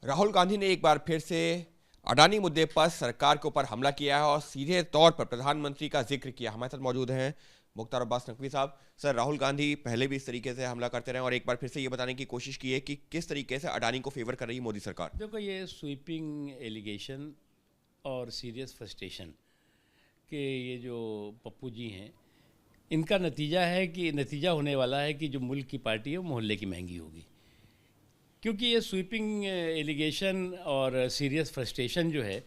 राहुल गांधी ने एक बार फिर से अडानी मुद्दे पर सरकार के ऊपर हमला किया है और सीधे तौर पर प्रधानमंत्री का जिक्र किया। हमारे साथ मौजूद हैं मुख्तार अब्बास नकवी साहब। सर, राहुल गांधी पहले भी इस तरीके से हमला करते रहे और एक बार फिर से ये बताने की कोशिश की है कि किस तरीके से अडानी को फेवर कर रही है मोदी सरकार। देखो, ये स्वीपिंग एलिगेशन और सीरियस फ्रस्ट्रेशन के ये जो पप्पू जी हैं, इनका नतीजा होने वाला है कि जो मुल्क की पार्टी है वो मोहल्ले की महंगी होगी। क्योंकि ये स्वीपिंग एलिगेशन और सीरियस फ्रस्ट्रेशन जो है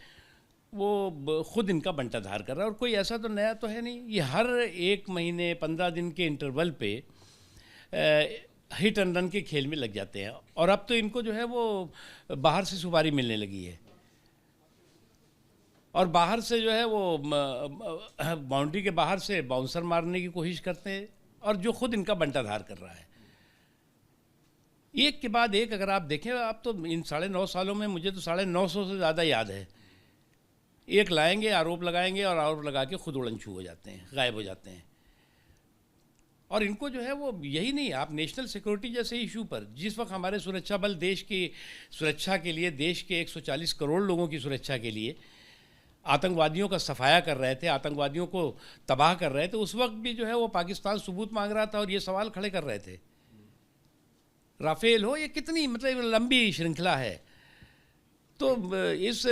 वो खुद इनका बंटा धार कर रहा है और कोई ऐसा तो नया तो है नहीं। ये हर एक महीने 15 दिन के इंटरवल पे हिट एंड रन के खेल में लग जाते हैं। और अब तो इनको जो है वो बाहर से सुपारी मिलने लगी है और बाहर से जो है वो बाउंड्री के बाहर से बाउंसर मारने की कोशिश करते हैं और जो खुद इनका बंटा धार कर रहा है। एक के बाद एक अगर आप देखें, आप तो इन 9.5 सालों में मुझे तो 950 से ज़्यादा याद है। एक लाएंगे, आरोप लगाएंगे और आरोप लगा के खुद उड़नछू हो जाते हैं, गायब हो जाते हैं। और इनको जो है वो यही नहीं, आप नेशनल सिक्योरिटी जैसे इशू पर जिस वक्त हमारे सुरक्षा बल देश की सुरक्षा के लिए, देश के 140 करोड़ लोगों की सुरक्षा के लिए आतंकवादियों का सफाया कर रहे थे, आतंकवादियों को तबाह कर रहे थे, उस वक्त भी जो है वो पाकिस्तान सबूत मांग रहा था और ये सवाल खड़े कर रहे थे। राफेल हो, ये कितनी मतलब लंबी श्रृंखला है। तो इस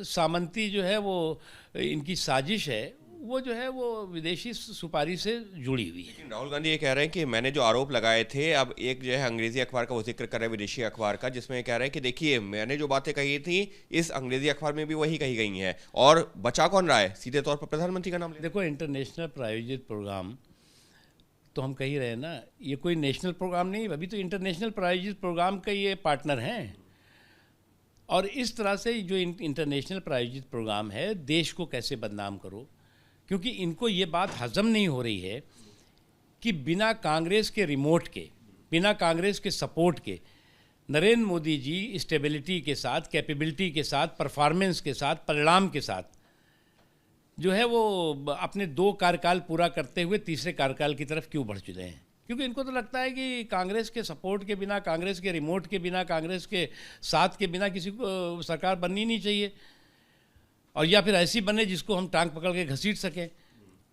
सामंती जो है वो इनकी साजिश है, वो जो है वो विदेशी सुपारी से जुड़ी हुई है। लेकिन राहुल गांधी ये कह रहे हैं कि मैंने जो आरोप लगाए थे, अब एक जो है अंग्रेजी अखबार का वो जिक्र कर रहे हैं, विदेशी अखबार का, जिसमें ये कह रहे हैं कि देखिए मैंने जो बातें कही थी इस अंग्रेजी अखबार में भी वही कही गई हैं। और बचा कौन रहा है? सीधे तौर पर प्रधानमंत्री का नाम ले। देखो, इंटरनेशनल प्रायोजित प्रोग्राम तो हम कह ही रहे हैं ना, ये कोई नेशनल प्रोग्राम नहीं, अभी तो इंटरनेशनल प्रायोजित प्रोग्राम का ये पार्टनर हैं। और इस तरह से जो इंटरनेशनल प्रायोजित प्रोग्राम है, देश को कैसे बदनाम करो, क्योंकि इनको ये बात हजम नहीं हो रही है कि बिना कांग्रेस के रिमोट के, बिना कांग्रेस के सपोर्ट के नरेंद्र मोदी जी स्टेबिलिटी के साथ, कैपेबिलिटी के साथ, परफॉर्मेंस के साथ, परिणाम के साथ जो है वो अपने 2 कार्यकाल पूरा करते हुए तीसरे कार्यकाल की तरफ क्यों बढ़ चुके हैं। क्योंकि इनको तो लगता है कि कांग्रेस के सपोर्ट के बिना, कांग्रेस के रिमोट के बिना, कांग्रेस के साथ के बिना किसी को सरकार बननी नहीं चाहिए, और या फिर ऐसी बने जिसको हम टांग पकड़ के घसीट सकें।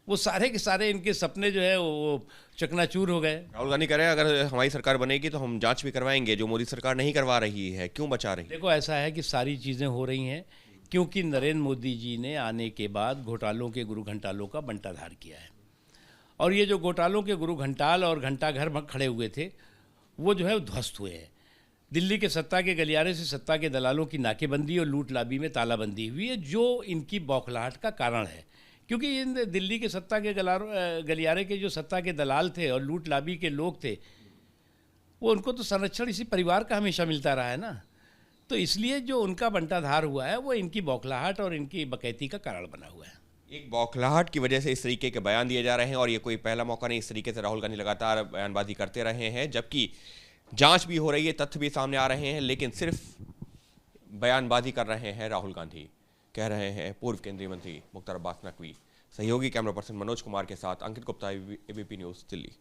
वो सारे के सारे इनके सपने जो है वो चकनाचूर हो गए। राहुल गांधी कह रहे हैं अगर हमारी सरकार बनेगी तो हम जांच भी करवाएंगे, जो मोदी सरकार नहीं करवा रही है, क्यों बचा रही है? देखो, ऐसा है कि सारी चीज़ें हो रही हैं क्योंकि नरेंद्र मोदी जी ने आने के बाद घोटालों के गुरु घंटालों का बंटाधार किया है। और ये जो घोटालों के गुरु घंटाल और घंटाघर खड़े हुए थे, वो जो है वो ध्वस्त हुए हैं। दिल्ली के सत्ता के गलियारे से सत्ता के दलालों की नाकेबंदी और लूट लाबी में तालाबंदी हुई है, जो इनकी बौखलाहट का कारण है। क्योंकि इन दिल्ली के सत्ता के गलियारे के जो सत्ता के दलाल थे और लूट लाबी के लोग थे, वो उनको तो संरक्षण इसी परिवार का हमेशा मिलता रहा है ना। तो इसलिए जो उनका बंटाधार हुआ है वो इनकी बौखलाहट और इनकी बकैती का कारण बना हुआ है। एक बौखलाहट की वजह से इस तरीके के बयान दिए जा रहे हैं और ये कोई पहला मौका नहीं। इस तरीके से राहुल गांधी लगातार बयानबाजी करते रहे हैं, जबकि जांच भी हो रही है, तथ्य भी सामने आ रहे हैं, लेकिन सिर्फ बयानबाजी कर रहे हैं राहुल गांधी, कह रहे हैं पूर्व केंद्रीय मंत्री मुख्तार अब्बास नकवी। सहयोगी कैमरा पर्सन मनोज कुमार के साथ अंकित गुप्ता, एबीपी न्यूज़, दिल्ली।